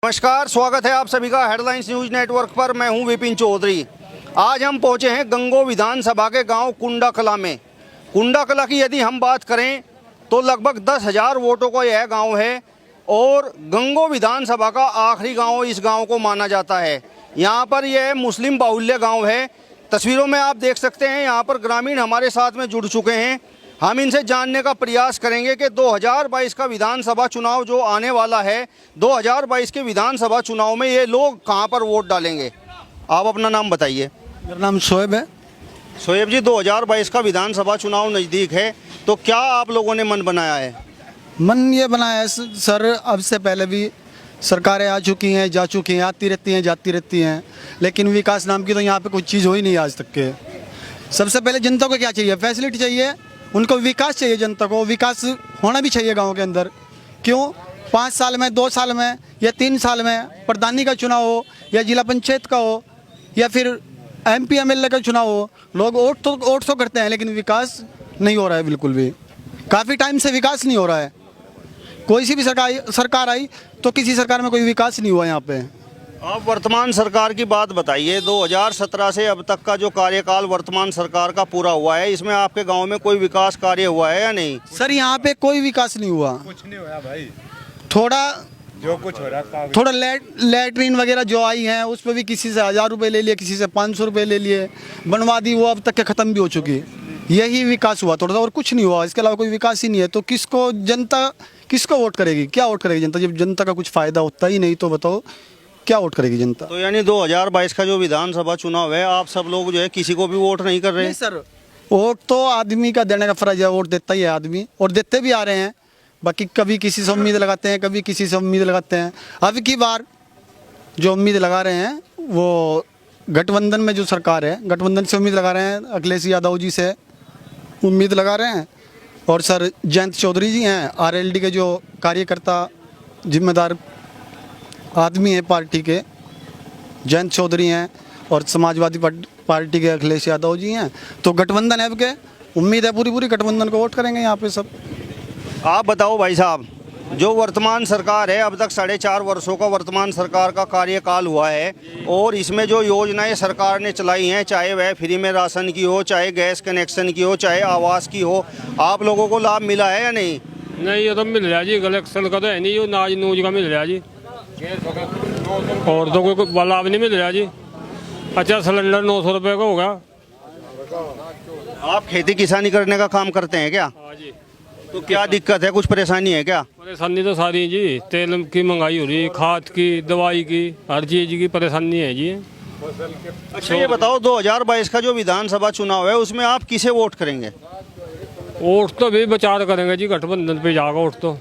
नमस्कार, स्वागत है आप सभी का हेडलाइंस न्यूज नेटवर्क पर। मैं हूं विपिन चौधरी। आज हम पहुंचे हैं गंगो विधानसभा के गांव कुंडा कला में। कुंडा कला की यदि हम बात करें तो लगभग 10,000 वोटों का यह गांव है और गंगो विधानसभा का आखिरी गांव इस गांव को माना जाता है। यहां पर यह मुस्लिम बाहुल्य गांव है। तस्वीरों में आप देख सकते हैं यहाँ पर ग्रामीण हमारे साथ में जुड़ चुके हैं। हम इनसे जानने का प्रयास करेंगे कि 2022 का विधानसभा चुनाव जो आने वाला है, 2022 के विधानसभा चुनाव में ये लोग कहां पर वोट डालेंगे। आप अपना नाम बताइए। मेरा नाम शोएब है। शोएब जी, 2022 का विधानसभा चुनाव नज़दीक है, तो क्या आप लोगों ने मन बनाया है? मन ये बनाया है सर, अब से पहले भी सरकारें आ चुकी हैं, जा चुकी हैं, आती रहती हैं, जाती रहती हैं, लेकिन विकास नाम की तो यहाँ पे कुछ चीज़ हो ही नहीं आज तक के। सबसे पहले जनता को क्या चाहिए? फैसिलिटी चाहिए, उनको विकास चाहिए। जनता को विकास होना भी चाहिए गाँव के अंदर। क्यों 5 साल में, 2 साल में या 3 साल में प्रधानी का चुनाव हो या जिला पंचायत का हो या फिर MP MLA का चुनाव हो, लोग वोट तो करते हैं, लेकिन विकास नहीं हो रहा है बिल्कुल भी। काफ़ी टाइम से विकास नहीं हो रहा है। कोई सी भी सरकार आई तो किसी सरकार में कोई विकास नहीं हुआ यहाँ पे। आप वर्तमान सरकार की बात बताइए। 2017 से अब तक का जो कार्यकाल वर्तमान सरकार का पूरा हुआ है, इसमें आपके गांव में कोई विकास कार्य हुआ है या नहीं? सर यहाँ पे कोई विकास नहीं हुआ। कुछ नहीं हुआ भाई। थोड़ा जो कुछ हो रहा थोड़ा लैट्रिन वगैरह जो आई हैं उस पर भी किसी से 1000 रुपये ले लिए, किसी से 500 रुपये ले लिए, बनवा दी, वो अब तक के ख़त्म भी हो चुकी। यही विकास हुआ थोड़ा सा, और कुछ नहीं हुआ। इसके अलावा कोई विकास ही नहीं है। तो जनता किसको वोट करेगी? क्या वोट करेगी जनता जब जनता का कुछ फ़ायदा होता ही नहीं? तो बताओ क्या वोट करेगी जनता? तो यानी 2022 का जो विधानसभा चुनाव है, आप सब लोग जो है किसी को भी वोट नहीं कर रहे? नहीं सर, वोट तो आदमी का देने का फ़र्ज है। वोट देता ही है आदमी, और देते भी आ रहे हैं। बाकी कभी किसी से उम्मीद लगाते हैं, कभी किसी से उम्मीद लगाते हैं। अब की बार जो उम्मीद लगा रहे हैं वो गठबंधन में जो सरकार है, गठबंधन से उम्मीद लगा रहे हैं। अखिलेश यादव जी से उम्मीद लगा रहे हैं। और सर जयंत चौधरी जी हैं, RLD के जो कार्यकर्ता जिम्मेदार आदमी है पार्टी के, जयंत चौधरी हैं, और समाजवादी पार्टी के अखिलेश यादव जी हैं। तो गठबंधन है, अब के उम्मीद है पूरी गठबंधन को वोट करेंगे यहाँ पे सब। आप बताओ भाई साहब, जो वर्तमान सरकार है, अब तक 4.5 वर्षों का वर्तमान सरकार का कार्यकाल हुआ है, और इसमें जो योजनाएं सरकार ने चलाई हैं, चाहे वह फ्री में राशन की हो, चाहे गैस कनेक्शन की हो, चाहे आवास की हो, आप लोगों को लाभ मिला है या नहीं? नहीं, ये तो मिल रहा जी। कलेक्शन का तो है नहीं, जो नाज नूज का मिल रहा जी, और तो कोई लाभ नहीं मिल रहा जी। अच्छा, सिलेंडर 900 रुपये का होगा। आप खेती किसानी करने का काम करते हैं क्या? हाँ जी। तो क्या दिक्कत है, कुछ परेशानी है क्या? परेशानी तो सारी जी, तेल की महंगाई हो रही है, खाद की, दवाई की, हर चीज़ की परेशानी है जी। अच्छा, ये बताओ 2022 का जो विधानसभा चुनाव है, उसमें आप किसे वोट करेंगे? वोट तो भी विचार करेंगे जी, गठबंधन पे जाएगा वोट तो।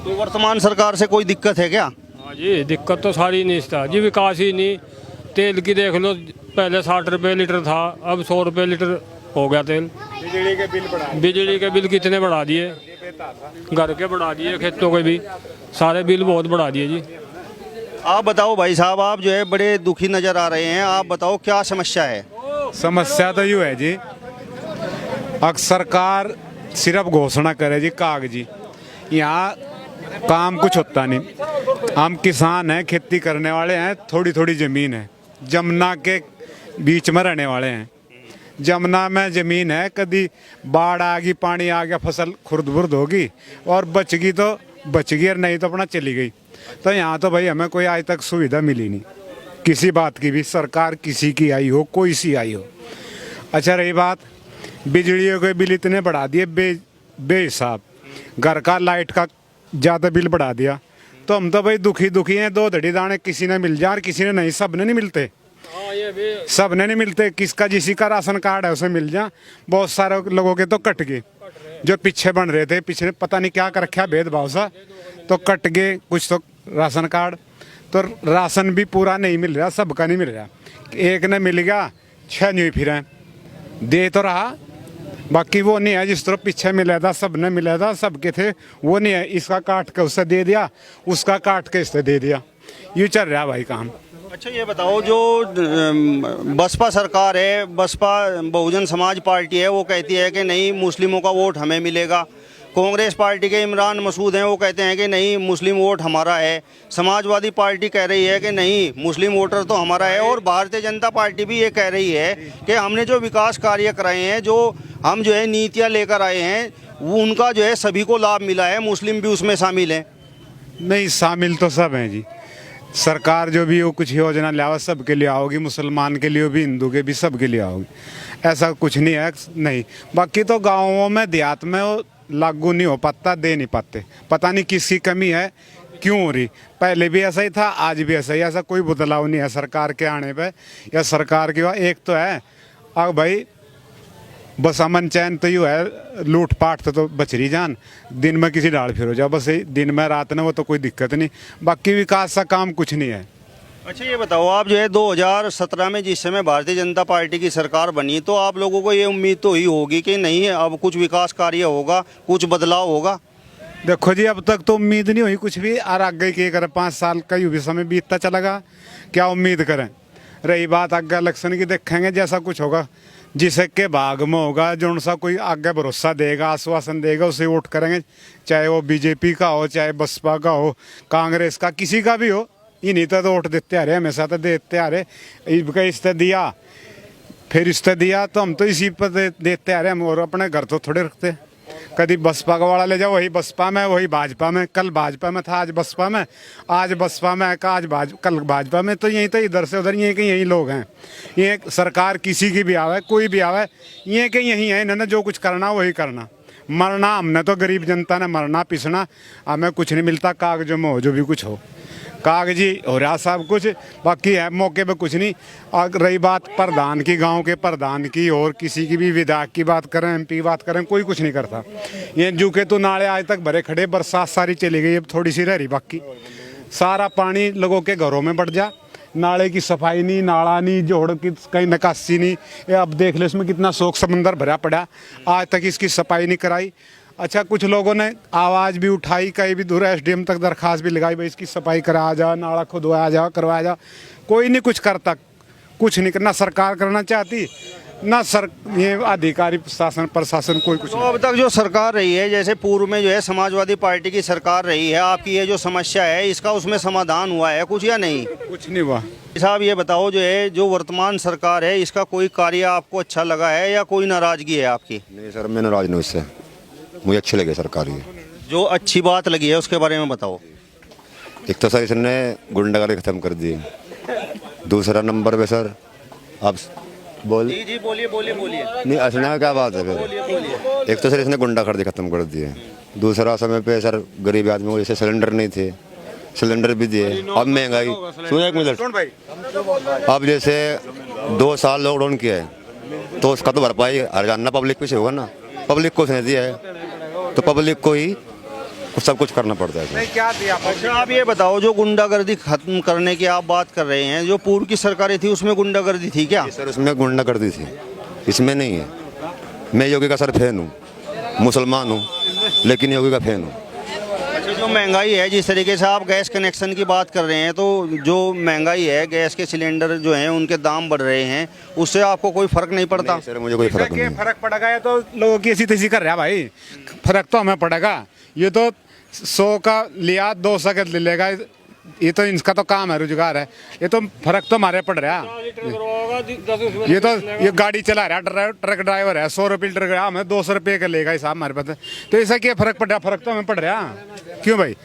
वर्तमान सरकार से कोई दिक्कत है क्या? हाँ जी, दिक्कत तो सारी नहीं था जी, विकास ही नहीं। तेल की देख लो, पहले 60 रुपये लीटर था, अब 100 रुपये लीटर हो गया तेल। बिजली के बिल कितने बढ़ा दिए, घर के बढ़ा दिए, खेतों के भी सारे बिल बहुत बढ़ा दिए जी। आप बताओ भाई साहब, आप जो है बड़े दुखी नज़र आ रहे हैं। आप बताओ क्या समस्या है? समस्या तो यूँ है जी, अब सरकार सिर्फ घोषणा करे जी, कागजी। यहाँ काम कुछ होता नहीं। हम किसान हैं, खेती करने वाले हैं, थोड़ी ज़मीन है, जमुना के बीच में रहने वाले हैं। जमुना में ज़मीन है, कभी बाढ़ आ गई, पानी आ गया, फसल खुर्द-बुर्द होगी, और बच गई तो बच गई, और नहीं तो अपना चली गई। तो यहाँ तो भाई हमें कोई आज तक सुविधा मिली नहीं किसी बात की भी, सरकार किसी की आई हो, कोई सी आई हो। अच्छा, रही बात बिजलियों के बिल इतने बढ़ा दिए बेहिसाब, घर का लाइट का ज़्यादा बिल बढ़ा दिया। तो हम तो भाई दुखी हैं। 2 धड़ी दाने किसी ने मिल जाए और किसी ने नहीं, सब ने नहीं मिलते। सब ने नहीं मिलते। किसका जिसी का राशन कार्ड है उसे मिल जा। बहुत सारे लोगों के तो कट गए, जो पीछे बन रहे थे, पीछे पता नहीं क्या कर रखा भेदभाव सा, तो कट गए कुछ तो राशन कार्ड। तो राशन भी पूरा नहीं मिल रहा, सबका नहीं मिल रहा। एक ने मिल गया, 6 नहीं फिर दे तो रहा, बाकी वो नहीं है जिस तरह पीछे मिला था, सब ने मिला था, सबके थे, वो नहीं है। इसका काट के उससे दे दिया, उसका काट के इससे दे दिया, यूँ चल रहा भाई काम। अच्छा, ये बताओ, जो बसपा सरकार है, बसपा बहुजन समाज पार्टी है, वो कहती है कि नहीं, मुस्लिमों का वोट हमें मिलेगा। कांग्रेस पार्टी के इमरान मसूद हैं, वो कहते हैं कि नहीं मुस्लिम वोट हमारा है। समाजवादी पार्टी कह रही है कि नहीं मुस्लिम वोटर तो हमारा है। और भारतीय जनता पार्टी भी ये कह रही है कि हमने जो विकास कार्य कराए हैं, जो हम जो है नीतियाँ लेकर आए हैं, वो उनका जो है सभी को लाभ मिला है, मुस्लिम भी उसमें शामिल हैं। नहीं, शामिल तो सब हैं जी। सरकार जो भी वो कुछ योजना लावा सबके लिए आओगी, मुसलमान के लिए भी, हिंदू के भी, सबके लिए आओगी। ऐसा कुछ नहीं है। नहीं, बाकी तो गाँवों में देहात में वो लागू नहीं हो पाता, दे नहीं पाते। पता नहीं किसकी कमी है, क्यों हो रही। पहले भी ऐसा ही था, आज भी ऐसा ही। ऐसा कोई बदलाव नहीं है सरकार के आने पे या सरकार की। एक तो है अब भाई बस अमन चैन तो यूँ है, लूट पाट तो बच रही जान। दिन में किसी डाल फिर हो जाओ, बस दिन में रात में, वो तो कोई दिक्कत नहीं। बाकी विकास का काम कुछ नहीं है। अच्छा ये बताओ, आप जो है 2017 में जिस समय भारतीय जनता पार्टी की सरकार बनी, तो आप लोगों को ये उम्मीद तो ही होगी कि नहीं अब कुछ विकास कार्य होगा, कुछ बदलाव होगा। देखो जी, अब तक तो उम्मीद नहीं हुई कुछ भी। और आगे क्या करें, 5 साल का यूँ भी समय बीतता चलेगा, क्या उम्मीद करें। रही बात आगे इलेक्शन की, देखेंगे जैसा कुछ होगा, जिसके भाग में होगा, जो सा कोई आगे भरोसा देगा, आश्वासन देगा, उसे वोट करेंगे। चाहे वो बीजेपी का हो, चाहे बसपा का हो, कांग्रेस का, किसी का भी हो। ये नहीं तो वोट देते आ रहे, हमेशा तो देते आ रहे। इससे दिया, फिर इससे दिया, तो हम तो इसी पर देते आ रहे। हम और अपने घर तो थोड़े रखते। कभी बसपा का वाला ले जाओ, वही बसपा में, वही भाजपा में। कल भाजपा में था, आज बसपा में, आज बसपा में, कल भाजपा में। तो यही तो इधर से उधर यही के यही लोग हैं। ये सरकार किसी की भी आवे, कोई भी आवे, ये के यही है। इन्होंने जो कुछ करना वही करना। मरना हमने तो गरीब जनता ने मरना पिसना, हमें कुछ नहीं मिलता। कागजों में हो जो भी कुछ हो, कागजी हो रहा सब कुछ, बाकी है मौके पे कुछ नहीं। और रही बात प्रधान की, गांव के प्रधान की, और किसी की भी विधायक की बात करें, एमपी बात करें, कोई कुछ नहीं करता। ये जूके तो नाले आज तक भरे खड़े, बरसात सारी चली गई, अब थोड़ी सी रह रही। बाकी सारा पानी लोगों के घरों में बढ़ जा। नाले की सफाई नहीं, नाला नहीं, जोड़ की कहीं निकासी नहीं। ये अब देख लो, इसमें कितना शोक समंदर भरा पड़ा, आज तक इसकी सफाई नहीं कराई। अच्छा, कुछ लोगों ने आवाज़ भी उठाई, कहीं भी दूर एसडीएम तक दरखास्त भी लगाई, भाई इसकी सफाई करा जा, नाला खुदवाया जा, करवाया जा। कोई नहीं कुछ करता, कुछ नहीं करना। सरकार करना चाहती ना, ये अधिकारी प्रशासन कोई कुछ तो नहीं। अब तक जो सरकार रही है, जैसे पूर्व में जो है समाजवादी पार्टी की सरकार रही है, आपकी ये जो समस्या है, इसका उसमें समाधान हुआ है कुछ या नहीं? कुछ नहीं हुआ साहब ये बताओ, जो है जो वर्तमान सरकार है, इसका कोई कार्य आपको अच्छा लगा है या कोई नाराजगी है आपकी? नहीं सर, मैं नाराज नहीं इससे, मुझे अच्छी लगी सरकार ये। जो अच्छी बात लगी है उसके बारे में बताओ। एक तो सर इसने गुंडागर्दी खत्म कर दी। दूसरा नंबर पे सर आप बोल जी बोलिए बोलिए बोलिए। नहीं, असली में क्या बात है फिर। एक तो सर इसने गुंडागर्दी खत्म कर दी है। दूसरा समय पे सर गरीब आदमी को जैसे सिलेंडर नहीं थे, सिलेंडर भी दिए। अब महंगाई, सुनो एक मिनट, अब जैसे 2 साल लॉकडाउन किया है, तो उसका तो भरपाई हरजाना पब्लिक पे से होगा ना। पब्लिक को उसने दिया है, तो पब्लिक को ही सब कुछ करना पड़ता है। नहीं, क्या दिया। अच्छा आप ये बताओ, जो गुंडागर्दी खत्म करने की आप बात कर रहे हैं, जो पूर्व की सरकारें थी उसमें गुंडागर्दी थी क्या? सर उसमें गुंडागर्दी थी, इसमें नहीं है। मैं योगी का सर फैन हूँ, मुसलमान हूँ, लेकिन योगी का फैन हूँ। अच्छा, जो महंगाई है, जिस तरीके से आप गैस कनेक्शन की बात कर रहे हैं, तो जो महंगाई है, गैस के सिलेंडर जो हैं उनके दाम बढ़ रहे हैं, उससे आपको कोई फर्क नहीं पड़ता? नहीं सर, मुझे कोई फर्क नहीं। फर्क पड़ेगा, ये तो लोगों की ऐसी तैसी कर रहा है भाई। फर्क तो हमें पड़ेगा। ये तो 100 का लिया 200 का ले लेगा, ये तो इनका तो काम है, रोजगार है। ये तो फर्क तो हमारे पड़ रहा है। ये तो ये गाड़ी चला रहा ट्रक ड्राइवर है, 100 रुपये लीटर का, हमें 200 रुपये का लेगा हिसाब हमारे पास। तो ऐसा क्या फर्क पड़ रहा? फर्क तो हमें पड़ रहा। क्यों भाई?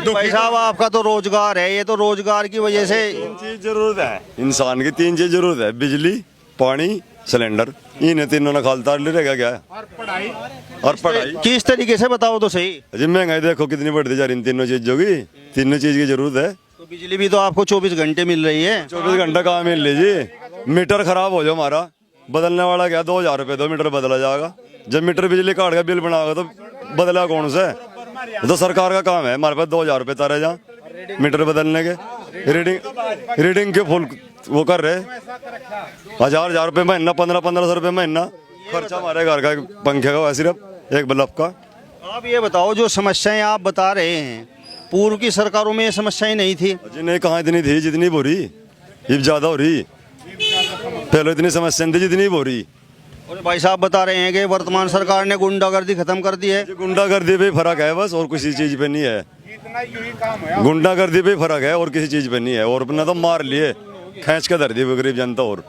भाई साहब आपका तो रोजगार है, ये तो रोजगार की वजह से। 3 चीज जरूरत है इंसान की, 3 चीज जरूरत है, बिजली, पानी, सिलेंडर। इन तीनों ने खालता रहेगा क्या? और पढ़ाई किस तरीके से बताओ तो सही। जी महंगाई देखो कितनी बढ़ती जा रही, इन तीनों चीजों की, तीनों चीज की जरूरत है। तो बिजली भी तो आपको 24 घंटे मिल रही है। 24 घंटा कहाँ मिल लीजिए। मीटर खराब हो जाओ हमारा, बदलने वाला क्या 2000 रुपये 2 मीटर बदला जाएगा। जब मीटर बिजली काट का बिल बनाओगे तो बदला कौन सा? तो सरकार का काम है, हमारे पास 2000 रुपये तारे जा मीटर बदलने के। रीडिंग के फुल वो कर रहे 1000 रुपये महीना, 1500 रुपये महीना खर्चा हमारे घर का पंखे का, सिर्फ एक बल्ब का। आप ये बताओ, जो समस्याएं आप बता रहे हैं, पूर्व की सरकारों में ये समस्याएं नहीं थी? जी नहीं, कहाँ इतनी थी जितनी हो रही, ये ज़्यादा हो रही। पहले इतनी समस्या नहीं थी जितनी हो रही। और भाई साहब बता रहे हैं कि वर्तमान सरकार ने गुंडागर्दी खत्म कर दी है। ये गुंडागर्दी पे फर्क है बस, और किसी चीज पे नहीं है। गुंडागर्दी पे फर्क है और किसी चीज पे नहीं है। और अपना तो मार लिए, खींच के धर दी गरीब जनता। और